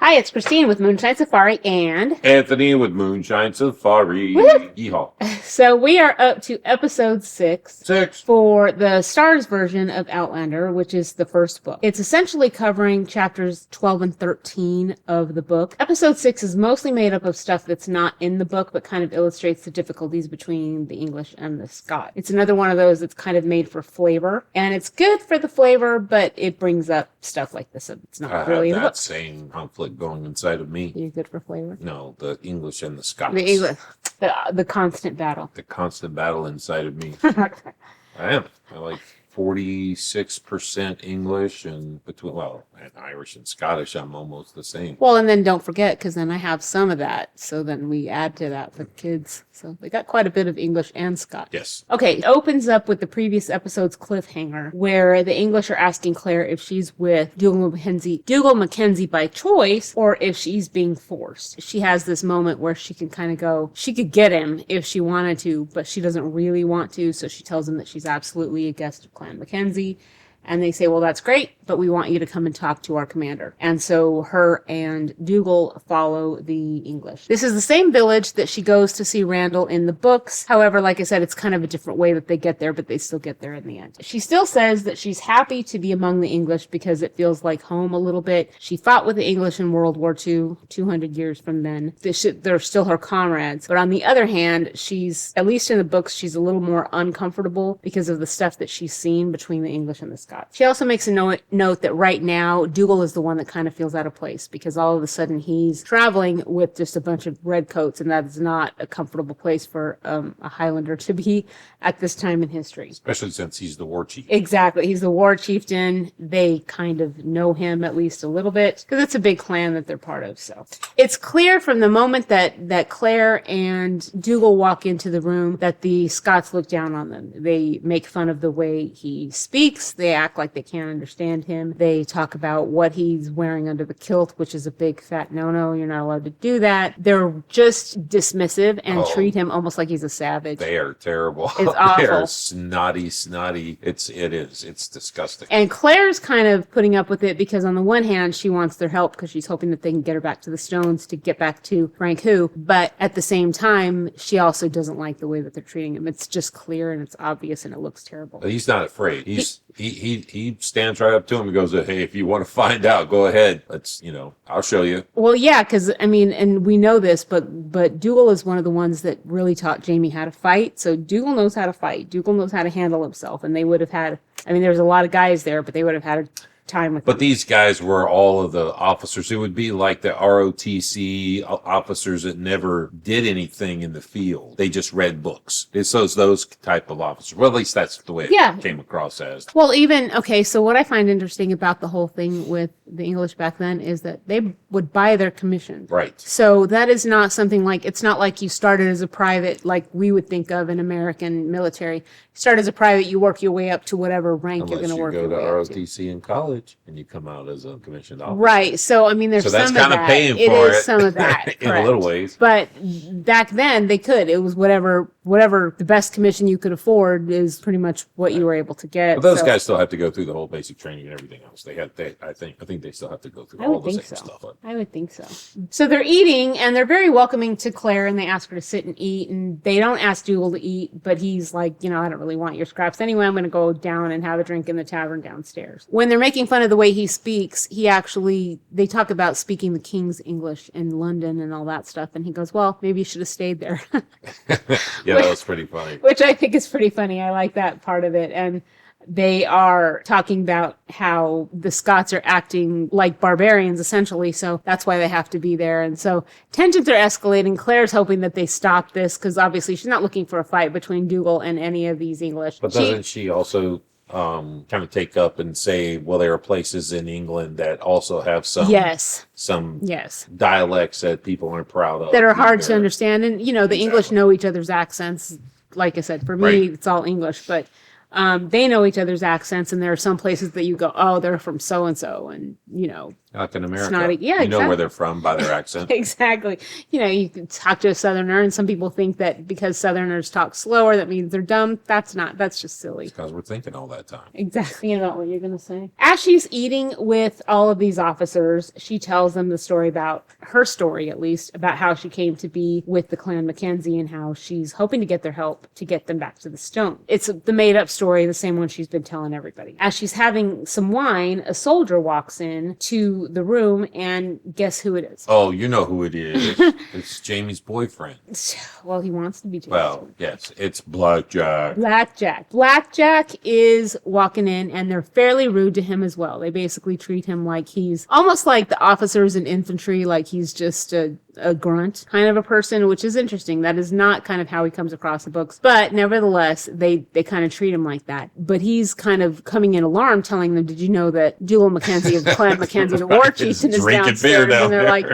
Hi, it's Christine with Moonshine Safari and Anthony with Moonshine Safari. Woo! Yeehaw. So we are up to episode 6 6. for the Stars version of Outlander, which is the first book. It's essentially covering chapters 12 and 13 of the book. Episode 6 is mostly made up of stuff that's not in the book, but kind of illustrates the difficulties between the English and the Scot. It's another one of those that's kind of made for flavor, and it's good for the flavor, but it brings up stuff like this. It's not really have in the that book. same conflict going inside of me. You're good for flavor? No, the English and the Scots. The English. The constant battle. The constant battle inside of me. I am. I like 46% English and Irish and Scottish, I'm almost the same. Well, and then don't forget, because then I have some of that. So then we add to that for the kids. So they got quite a bit of English and Scottish. Yes. Okay, it opens up with the previous episode's cliffhanger, where the English are asking Claire if she's with Dougal Mackenzie by choice, or if she's being forced. She has this moment where she can kind of go, she could get him if she wanted to, but she doesn't really want to, so she tells him that she's absolutely a guest of Clan Mackenzie. And they say, well, that's great, but we want you to come and talk to our commander. And so her and Dougal follow the English. This is the same village that she goes to see Randall in the books. However, like I said, it's kind of a different way that they get there, but they still get there in the end. She still says that she's happy to be among the English because it feels like home a little bit. She fought with the English in World War II, 200 years from then. They're still her comrades. But on the other hand, she's, at least in the books, she's a little more uncomfortable because of the stuff that she's seen between the English and the Scots. She also makes a note that right now, Dougal is the one that kind of feels out of place because all of a sudden he's traveling with just a bunch of redcoats, and that is not a comfortable place for a Highlander to be at this time in history. Especially since he's the war chief. Exactly. He's the war chieftain. They kind of know him at least a little bit because it's a big clan that they're part of. So it's clear from the moment that Claire and Dougal walk into the room that the Scots look down on them. They make fun of the way he speaks. They act like they can't understand him. They talk about what he's wearing under the kilt, which is a big fat no-no. You're not allowed to do that. They're just dismissive and treat him almost like he's a savage. They are terrible. It's awful. They are snotty. It's disgusting. And Claire's kind of putting up with it because on the one hand, she wants their help because she's hoping that they can get her back to the Stones to get back to Frank Who. But at the same time, she also doesn't like the way that they're treating him. It's just clear and it's obvious and it looks terrible. But he's not afraid. He stands right up to him and goes, hey, if you want to find out, go ahead. I'll show you. Well, yeah, because, and we know this, but Dougal is one of the ones that really taught Jamie how to fight. So Dougal knows how to fight. Dougal knows how to handle himself. And they would have had, there's a lot of guys there, but they would have had time with But these guys were all of the officers. It would be like the ROTC officers that never did anything in the field. They just read books. It's those type of officers. Well, at least that's the way it came across as. Well, so what I find interesting about the whole thing with the English back then is that they would buy their commission. Right. So that is not something like, it's not like you started as a private like we would think of in American military. You start as a private, you work your way up to whatever rank you're going to work your way up to. Unless you go to ROTC in college. And you come out as a commissioned officer. Right. So, there's some of that. So that's kind of paying for it. It is some of that. In a little ways. But back then, they could. It was whatever the best commission you could afford is pretty much what you were able to get. But those guys still have to go through the whole basic training and everything else. I think they still have to go through all the same stuff. I would think so. So they're eating, and they're very welcoming to Claire, and they ask her to sit and eat, and they don't ask Dougal to eat, but he's like, I don't really want your scraps. Anyway, I'm going to go down and have a drink in the tavern downstairs. When they're making fun of the way he speaks, they talk about speaking the King's English in London and all that stuff, and he goes, well, maybe you should have stayed there. Yeah, that was pretty funny. Which I think is pretty funny. I like that part of it. And they are talking about how the Scots are acting like barbarians, essentially, so that's why they have to be there. And so tensions are escalating. Claire's hoping that they stop this, because obviously she's not looking for a fight between Dougal and any of these English. But doesn't she also kind of take up and say, well, there are places in England that also have some dialects that people aren't proud of. That are hard to understand. And, the English know each other's accents. Like I said, for me, it's all English, but they know each other's accents, and there are some places that you go, oh, they're from so-and-so, and, Like in America. snotty. Yeah, you know where exactly. they're from by their accent. Exactly. You know, you can talk to a Southerner, and some people think that because Southerners talk slower, that means they're dumb. That's just silly. Because we're thinking all that time. Exactly. You know what you're going to say. As she's eating with all of these officers, she tells them the story about her story, at least, about how she came to be with the Clan Mackenzie and how she's hoping to get their help to get them back to the stone. It's the made up story, the same one she's been telling everybody. As she's having some wine, a soldier walks in to the room, and guess who it is? Oh, you know who it is. It's Jamie's boyfriend. Well, he wants to be James. Well, yes, it's BlackJack. BlackJack. BlackJack is walking in, and they're fairly rude to him as well. They basically treat him like he's almost like the officers in infantry, like he's just a grunt kind of a person, which is interesting. That is not kind of how he comes across the books. But nevertheless, they kind of treat him like that. But he's kind of coming in alarmed, telling them, did you know that Dougal Mackenzie of the Clan Mackenzie, the war chieftain, is downstairs? And they're like,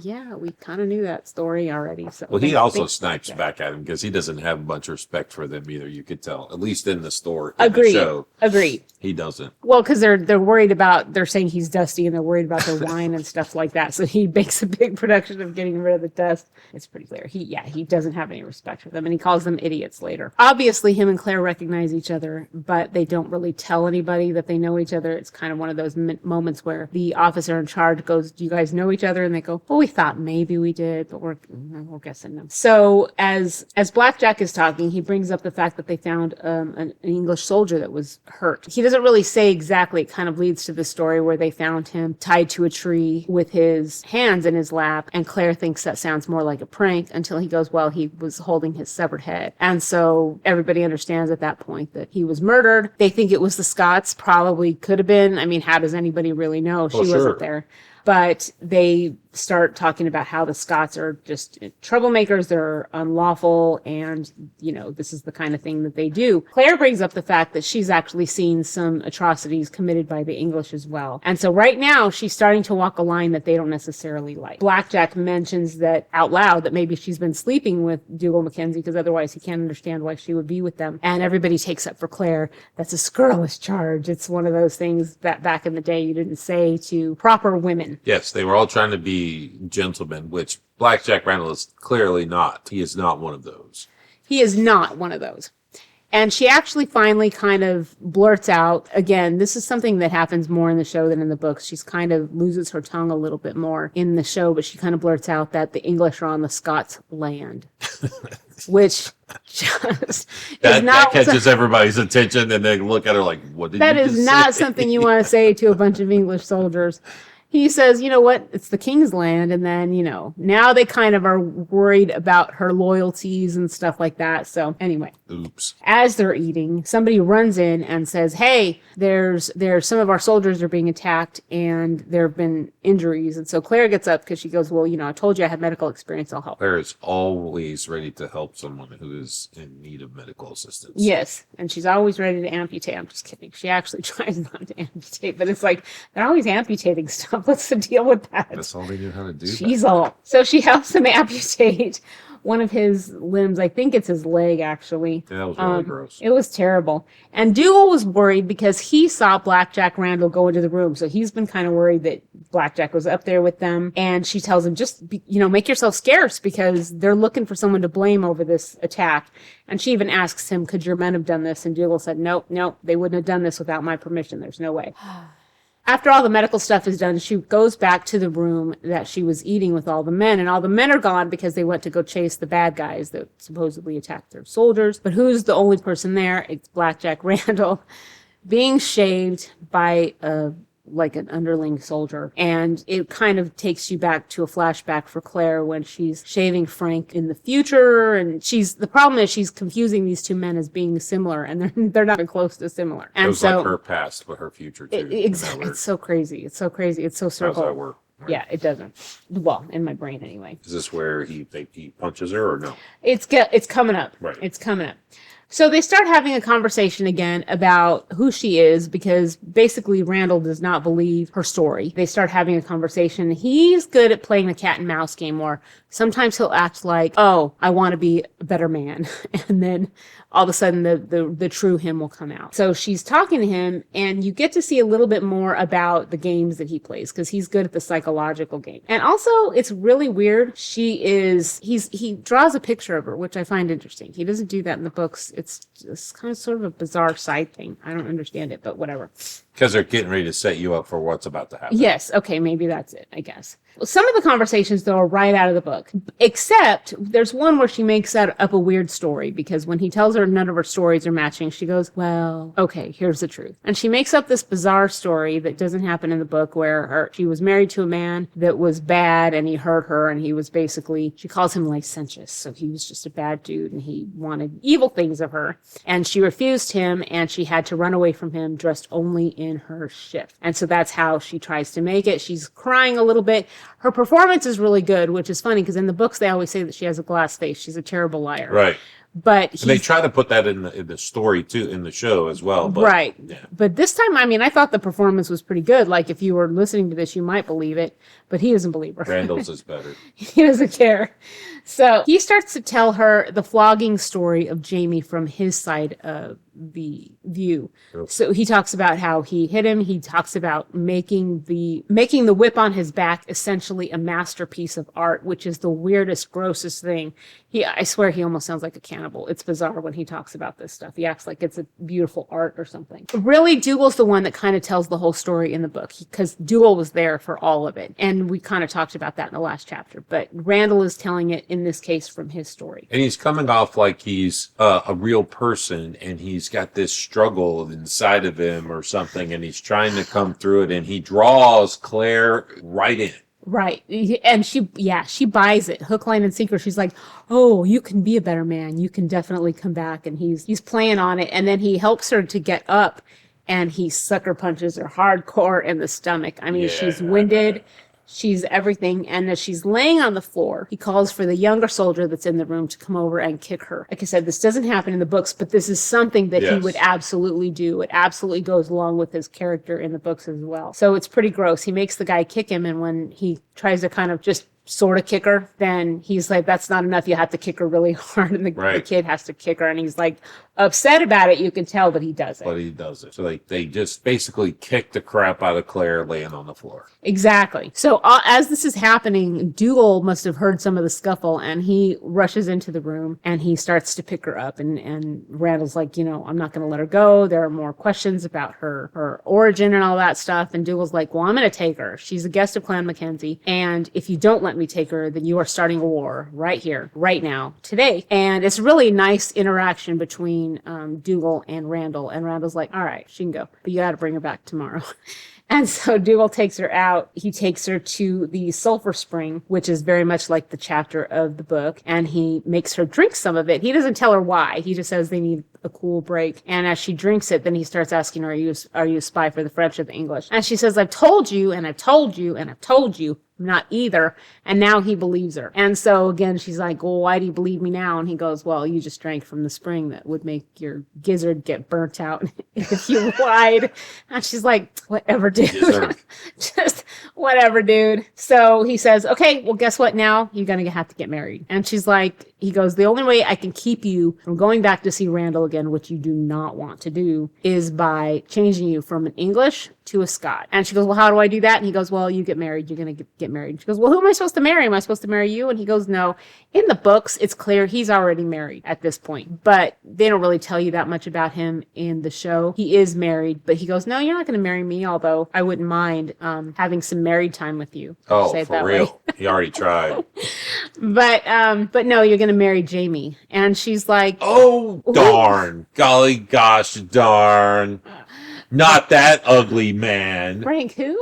yeah, we kind of knew that story already. So well, he also snipes back at him because he doesn't have a bunch of respect for them either, you could tell. At least in the story. Agreed. The show. Agreed. He doesn't. Well, because they're worried about, they're saying he's dusty, and they're worried about their wine and stuff like that. So he makes a big production of getting rid of the dust. It's pretty clear. He doesn't have any respect for them, and he calls them idiots later. Obviously, him and Claire recognize each other, but they don't really tell anybody that they know each other. It's kind of one of those moments where the officer in charge goes, do you guys know each other? And they go, well, we thought maybe we did, but we're guessing no. So as BlackJack is talking, he brings up the fact that they found an English soldier that was hurt. He doesn't really say exactly. It kind of leads to the story where they found him tied to a tree with his hands in his lap, and Claire thinks that sounds more like a prank until he goes, well, he was holding his severed head. And so everybody understands at that point that he was murdered. They think it was the Scots, probably could have been. I mean, how does anybody really know? She wasn't there. But they start talking about how the Scots are just troublemakers, they're unlawful, and, you know, this is the kind of thing that they do. Claire brings up the fact that she's actually seen some atrocities committed by the English as well. And so right now, she's starting to walk a line that they don't necessarily like. BlackJack mentions that out loud that maybe she's been sleeping with Dougal Mackenzie, because otherwise he can't understand why she would be with them. And everybody takes up for Claire. That's a scurrilous charge. It's one of those things that back in the day you didn't say to proper women. Yes, they were all trying to be gentlemen, which BlackJack Randall is clearly not. He is not one of those. He is not one of those. And she actually finally kind of blurts out, again, this is something that happens more in the show than in the books. She's kind of loses her tongue a little bit more in the show, but she kind of blurts out that the English are on the Scots' land. Which just that catches everybody's attention, and they look at her like, what did you just say? That is not something you want to say to a bunch of English soldiers. He says, you know what, it's the king's land, and then, you know, now they kind of are worried about her loyalties and stuff like that. So anyway, oops. As they're eating, somebody runs in and says, hey, there's some of our soldiers are being attacked, and there have been injuries. And so Claire gets up because she goes, well, you know, I told you I had medical experience, I'll help. Claire is always ready to help someone who is in need of medical assistance. Yes, and she's always ready to amputate. I'm just kidding. She actually tries not to amputate, but it's like they're always amputating stuff. What's the deal with that? That's all they knew how to do. She's all. So she helps him amputate one of his limbs. I think it's his leg, actually. Yeah, that was really gross. It was terrible. And Dougal was worried because he saw BlackJack Randall go into the room. So he's been kind of worried that BlackJack was up there with them. And she tells him, just, make yourself scarce because they're looking for someone to blame over this attack. And she even asks him, could your men have done this? And Dougal said, nope, they wouldn't have done this without my permission. There's no way. After all the medical stuff is done, she goes back to the room that she was eating with all the men, and all the men are gone because they went to go chase the bad guys that supposedly attacked their soldiers. But who's the only person there? It's BlackJack Randall being shaved by an underling soldier. And it kind of takes you back to a flashback for Claire when she's shaving Frank in the future. And the problem is she's confusing these two men as being similar, and they're not even close to similar. And it was like her past, but her future too. Exactly. It's so crazy. It's so crazy. It's so circle. How does that work? Right. Yeah, it doesn't. Well, in my brain anyway. Is this where he punches her or no? It's coming up. Right. It's coming up. So they start having a conversation again about who she is because basically Randall does not believe her story. They start having a conversation. He's good at playing the cat and mouse game where sometimes he'll act like, oh, I want to be a better man. And then all of a sudden the true him will come out. So she's talking to him and you get to see a little bit more about the games that he plays because he's good at the psychological game. And also it's really weird. He draws a picture of her, which I find interesting. He doesn't do that in the books. It's kind of sort of a bizarre side thing. I don't understand it, but whatever. Because they're getting ready to set you up for what's about to happen. Yes. Okay. Maybe that's it, I guess. Well, some of the conversations, though, are right out of the book, except there's one where she makes up a weird story because when he tells her none of her stories are matching, she goes, well, okay, here's the truth. And she makes up this bizarre story that doesn't happen in the book where she was married to a man that was bad and he hurt her and he was basically, she calls him licentious. So he was just a bad dude and he wanted evil things of her. And she refused him and she had to run away from him dressed only in her shift. And so that's how she tries to make it. She's crying a little bit. Her performance is really good, which is funny because in the books they always say that she has a glass face. She's a terrible liar. Right. But and they try to put that in the story too, in the show as well. But, right. Yeah. But this time, I mean, I thought the performance was pretty good. Like if you were listening to this, you might believe it, but he doesn't believe her. Randall's is better. He doesn't care. So he starts to tell her the flogging story of Jamie from his side of the view. Sure. So he talks about how he hit him. He talks about making the whip on his back essentially a masterpiece of art, which is the weirdest, grossest thing. I swear he almost sounds like a cannibal. It's bizarre when he talks about this stuff. He acts like it's a beautiful art or something. Really, Dougal's the one that kind of tells the whole story in the book because Dougal was there for all of it. And we kind of talked about that in the last chapter. But Randall is telling it in this case from his story. And he's coming off like he's a real person and he's got this struggle inside of him or something and he's trying to come through it and he draws Claire right in. Right. And she buys it. Hook, line, and sinker. She's like, oh, you can be a better man. You can definitely come back. And he's playing on it. And then he helps her to get up and he sucker punches her hardcore in the stomach. I mean, she's winded. She's everything. And as she's laying on the floor, he calls for the younger soldier that's in the room to come over and kick her. Like I said, this doesn't happen in the books, but this is something that he would absolutely do. It absolutely goes along with his character in the books as well. So it's pretty gross. He makes the guy kick him, and when he tries to kind of just sort of kick her, then he's like, that's not enough. You have to kick her really hard. And the kid has to kick her. And he's like upset about it. You can tell, but he does it. But he does it. So they just basically kick the crap out of Claire laying on the floor. Exactly. So as this is happening, Dougal must have heard some of the scuffle and he rushes into the room and he starts to pick her up. And Randall's like, I'm not going to let her go. There are more questions about her origin and all that stuff. And Dougal's like, well, I'm going to take her. She's a guest of Clan Mackenzie. And if you don't let me take her, then you are starting a war right here, right now, today. And it's really nice interaction between Dougal and Randall. And Randall's like, all right, she can go, but you got to bring her back tomorrow. And so Dougal takes her out. He takes her to the sulfur spring, which is very much like the chapter of the book. And he makes her drink some of it. He doesn't tell her why. He just says they need a cool break. And as she drinks it, then he starts asking her, are you a spy for the French or the English? And she says, I've told you, and I've told you, and I've told you. Not either. And now he believes her. And so again, she's like, well, why do you believe me now? And he goes, well, you just drank from the spring that would make your gizzard get burnt out if you lied. And she's like, whatever, dude. Just whatever, dude. So he says, okay, well, guess what now? You're going to have to get married. And she's like, he goes, the only way I can keep you from going back to see Randall again, which you do not want to do, is by changing you from an English to a Scot. And she goes, well, how do I do that? And he goes, well, you get married. You're going to get married. And she goes, well, who am I supposed to marry? Am I supposed to marry you? And he goes, no. In the books, it's clear he's already married at this point, but they don't really tell you that much about him in the show. He is married, but he goes, no, you're not going to marry me, although I wouldn't mind having some married time with you. Oh, for real? He already tried. But no, you're going to marry Jamie. And she's like, oh, darn. Golly gosh darn. Not that ugly man. Frank, who?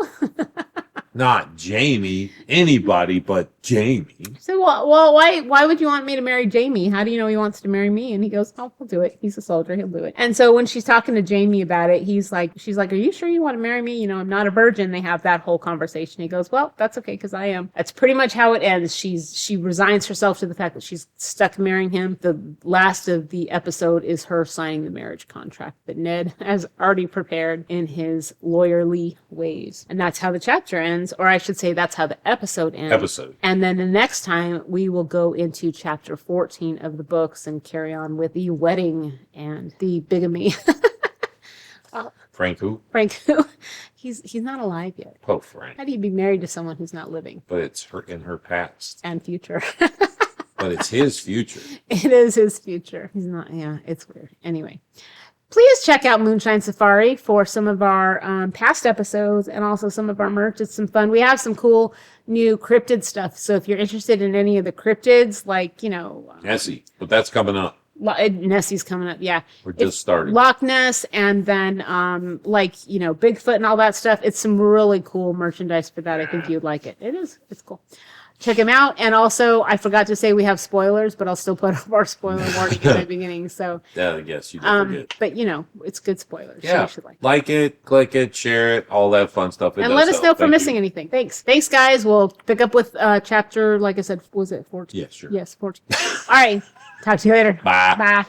Not Jamie. Anybody but Jamie. So, well, why would you want me to marry Jamie? How do you know he wants to marry me? And he goes, oh, he'll do it. He's a soldier. He'll do it. And so when she's talking to Jamie about it, she's like, are you sure you want to marry me? You know, I'm not a virgin. They have that whole conversation. He goes, well, that's okay, because I am. That's pretty much how it ends. She resigns herself to the fact that she's stuck marrying him. The last of the episode is her signing the marriage contract that Ned has already prepared in his lawyerly ways. And that's how the chapter ends, or I should say that's how the episode ends. And then the next time we will go into chapter 14 of the books and carry on with the wedding and the bigamy. Frank who? Frank who? He's not alive yet. Oh, Frank. How do you be married to someone who's not living? But it's in her past. And future. But it's his future. It is his future. He's not, yeah, it's weird. Anyway. Please check out Moonshine Safari for some of our past episodes and also some of our merch. It's some fun. We have some cool new cryptid stuff. So if you're interested in any of the cryptids, like, Nessie, but that's coming up. Nessie's coming up, yeah. We're just starting. Loch Ness and then, Bigfoot and all that stuff. It's some really cool merchandise for that. I think you'd like it. It is. It's cool. Check them out. And also, I forgot to say we have spoilers, but I'll still put up our spoiler warning at the beginning. So, yeah, I guess you did forget. But, it's good spoilers. Yeah. So you should like it, click it, share it, all that fun stuff. And let us know if we're missing anything. Thanks. Thanks, guys. We'll pick up with chapter, like I said, was it 14? Yeah, sure. Yes, 14. All right. Talk to you later. Bye. Bye.